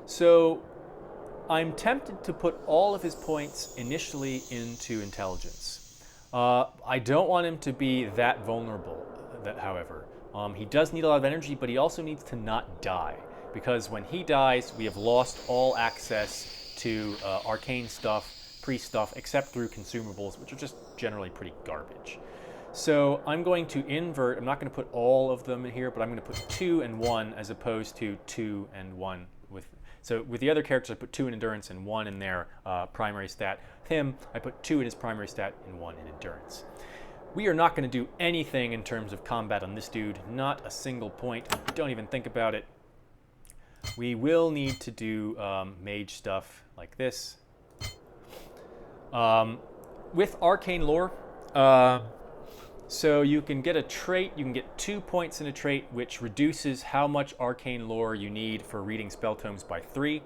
So I'm tempted to put all of his points initially into intelligence. I don't want him to be that vulnerable, however. He does need a lot of energy, but he also needs to not die, because when he dies, we have lost all access to arcane stuff, priest stuff, except through consumables, which are just generally pretty garbage. So I'm going to invert. I'm not going to put all of them in here, but I'm going to put 2 and 1 as opposed to 2 and 1. So with the other characters, I put 2 in endurance and 1 in their primary stat. With him, I put 2 in his primary stat and 1 in endurance. We are not going to do anything in terms of combat on this dude. Not a single point. Don't even think about it. We will need to do mage stuff like this. With arcane lore, so you can get a trait, you can get 2 points in a trait, which reduces how much arcane lore you need for reading spell tomes by 3.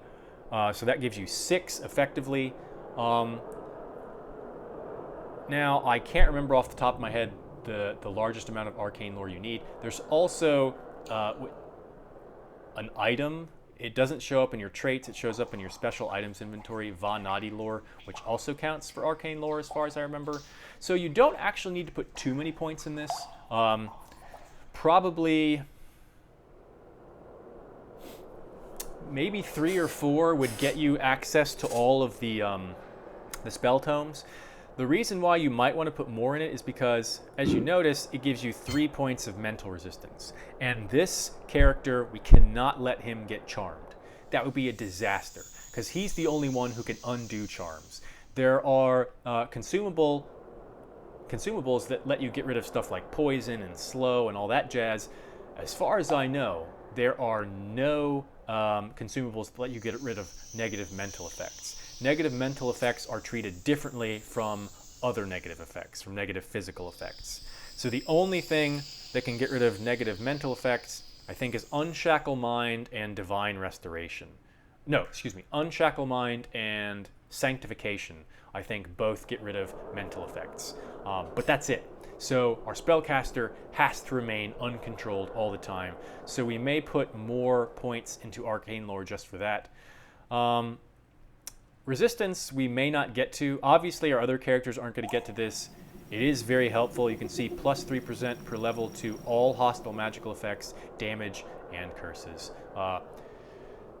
So that gives you 6 effectively. Now, I can't remember off the top of my head the largest amount of arcane lore you need. There's also an item. It doesn't show up in your traits, it shows up in your special items inventory, Vanadi lore, which also counts for arcane lore as far as I remember. So you don't actually need to put too many points in this. Probably maybe 3 or 4 would get you access to all of the spell tomes. The reason why you might want to put more in it is because, as you notice, it gives you 3 points of mental resistance. And this character, we cannot let him get charmed. That would be a disaster, because he's the only one who can undo charms. There are consumables that let you get rid of stuff like poison and slow and all that jazz. As far as I know, there are no consumables that let you get rid of negative mental effects. Negative mental effects are treated differently from other negative effects, from negative physical effects. So the only thing that can get rid of negative mental effects, I think, is Unshackle Mind and Divine Restoration. No, excuse me, Unshackle Mind and Sanctification, I think, both get rid of mental effects. But that's it. So our spellcaster has to remain uncontrolled all the time. So we may put more points into arcane lore just for that. Resistance we may not get to. Obviously our other characters aren't going to get to this. It is very helpful. You can see plus 3% per level to all hostile magical effects, damage, and curses.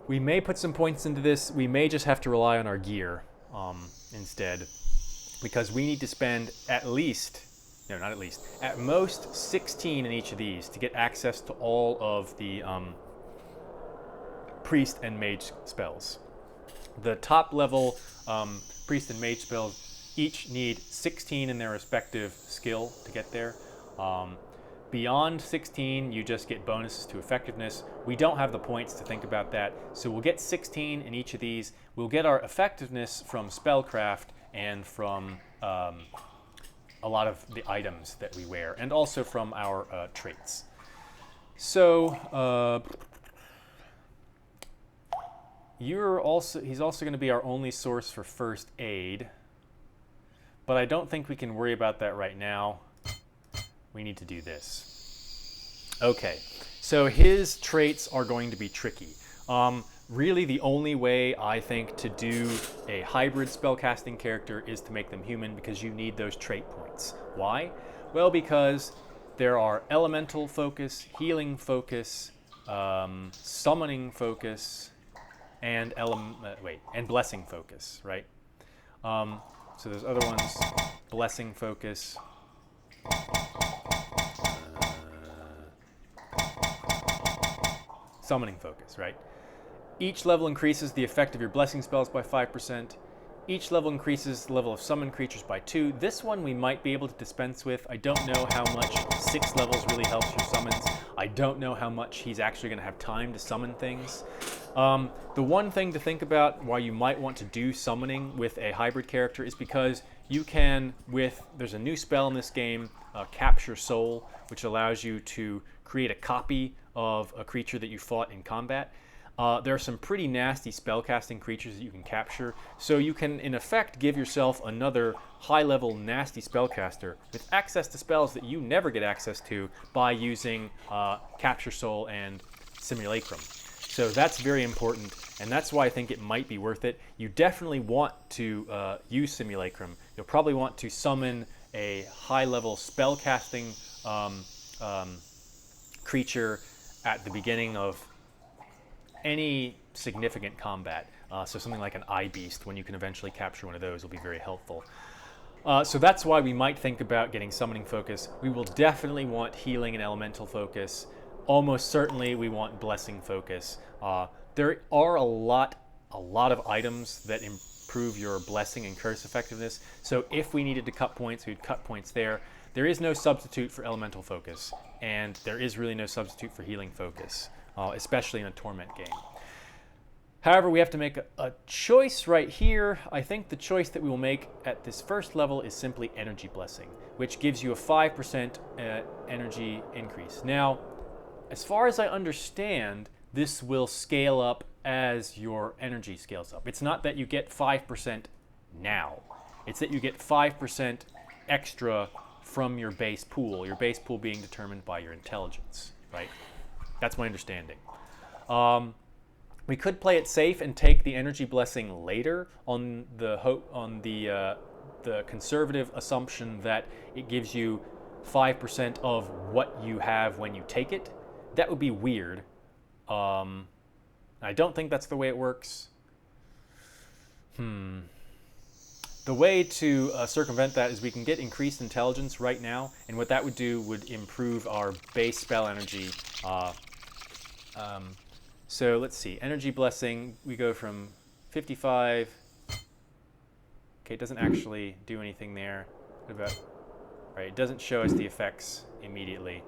We may put some points into this. We may just have to rely on our gear instead, because we need to spend at most 16 in each of these to get access to all of the priest and mage spells. The top level priest and mage spells each need 16 in their respective skill to get there. Beyond 16, you just get bonuses to effectiveness. We don't have the points to think about that, so we'll get 16 in each of these. We'll get our effectiveness from spellcraft and from a lot of the items that we wear, and also from our traits. So he's also going to be our only source for first aid, but I don't think we can worry about that right now. We need to do this. Okay, so his traits are going to be tricky. Really the only way I think to do a hybrid spellcasting character is to make them human, because you need those trait points. Why? Well, because there are elemental focus, healing focus, summoning focus, and blessing focus, right? So there's other ones, blessing focus, summoning focus, right? Each level increases the effect of your blessing spells by 5%. Each level increases the level of summon creatures by 2. This one we might be able to dispense with. I don't know how much 6 levels really helps your summons. I don't know how much he's actually going to have time to summon things. The one thing to think about why you might want to do summoning with a hybrid character is because you can, there's a new spell in this game, Capture Soul, which allows you to create a copy of a creature that you fought in combat. There are some pretty nasty spellcasting creatures that you can capture, so you can, in effect, give yourself another high-level nasty spellcaster with access to spells that you never get access to by using Capture Soul and Simulacrum. So that's very important, and that's why I think it might be worth it. You definitely want to use Simulacrum. You'll probably want to summon a high-level spellcasting creature at the beginning of any significant combat. So something like an eye beast, when you can eventually capture one of those, will be very helpful. So that's why we might think about getting summoning focus. We will definitely want healing and elemental focus. Almost certainly we want blessing focus. There are a lot of items that improve your blessing and curse effectiveness. So if we needed to cut points, we'd cut points there. There is no substitute for elemental focus, and there is really no substitute for healing focus, especially in a Torment game. However, we have to make a choice right here. I think the choice that we will make at this first level is simply Energy Blessing, which gives you a 5% energy increase. Now, as far as I understand, this will scale up as your energy scales up. It's not that you get 5% now. It's that you get 5% extra from your base pool being determined by your intelligence, right? That's my understanding. We could play it safe and take the energy blessing later on the conservative assumption that it gives you 5% of what you have when you take it. That would be weird. I don't think that's the way it works. The way to circumvent that is we can get increased intelligence right now, and what that would do would improve our base spell energy. So let's see, Energy Blessing, we go from 55. Okay, it doesn't actually do anything there. What about, right, it doesn't show us the effects immediately.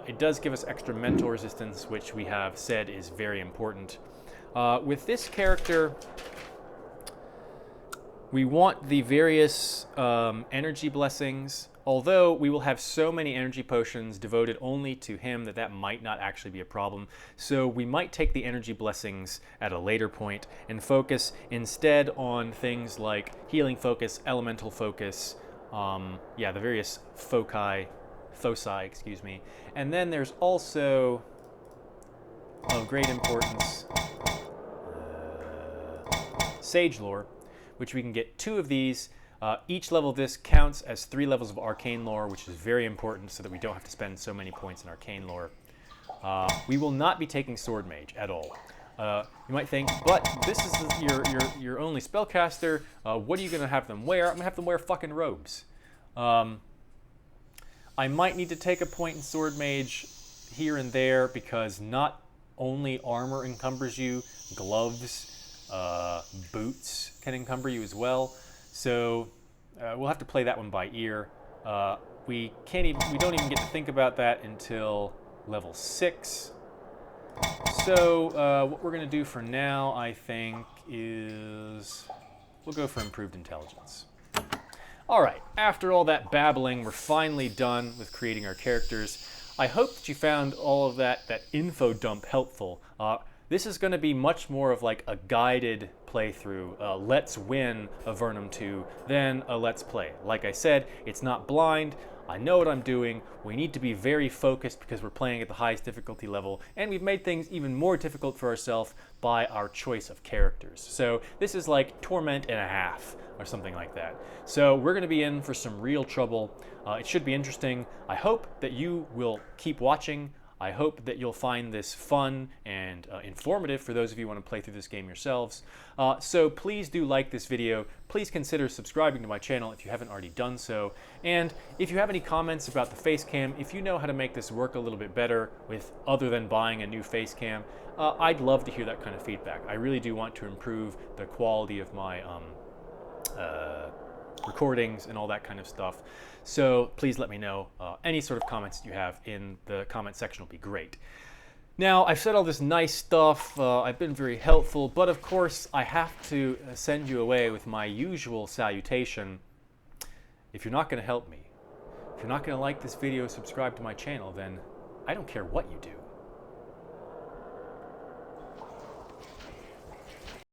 It does give us extra mental resistance, which we have said is very important. With this character, we want the various energy blessings, although we will have so many energy potions devoted only to him that might not actually be a problem. So we might take the energy blessings at a later point and focus instead on things like healing focus, elemental focus, the various foci, excuse me. And then there's also of great importance, Sage Lore, which we can get 2 of these. Each level of this counts as 3 levels of arcane lore, which is very important so that we don't have to spend so many points in arcane lore. We will not be taking Sword Mage at all. You might think, but this is your only spellcaster. What are you going to have them wear? I'm going to have them wear fucking robes. I might need to take a point in Sword Mage here and there because not only armor encumbers you, gloves, boots can encumber you as well. So we'll have to play that one by ear. We don't even get to think about that until level 6. So what we're going to do for now, I think, is we'll go for improved intelligence. All right, after all that babbling, we're finally done with creating our characters. I hope that you found all of that info dump helpful. This is going to be much more of like a guided playthrough, let's win Avernum 2, than a let's play. Like I said, it's not blind. I know what I'm doing. We need to be very focused because we're playing at the highest difficulty level, and we've made things even more difficult for ourselves by our choice of characters. So this is like Torment and a half, or something like that. So we're going to be in for some real trouble. It should be interesting. I hope that you will keep watching. I hope that you'll find this fun and informative for those of you who want to play through this game yourselves. So please do like this video. Please consider subscribing to my channel if you haven't already done so. And if you have any comments about the FACECAM, if you know how to make this work a little bit better with other than buying a new FACECAM, I'd love to hear that kind of feedback. I really do want to improve the quality of my recordings and all that kind of stuff. So please let me know. Any sort of comments you have in the comment section will be great. Now, I've said all this nice stuff. I've been very helpful, but of course I have to send you away with my usual salutation. If you're not going to help me, if you're not going to like this video, subscribe to my channel, then I don't care what you do.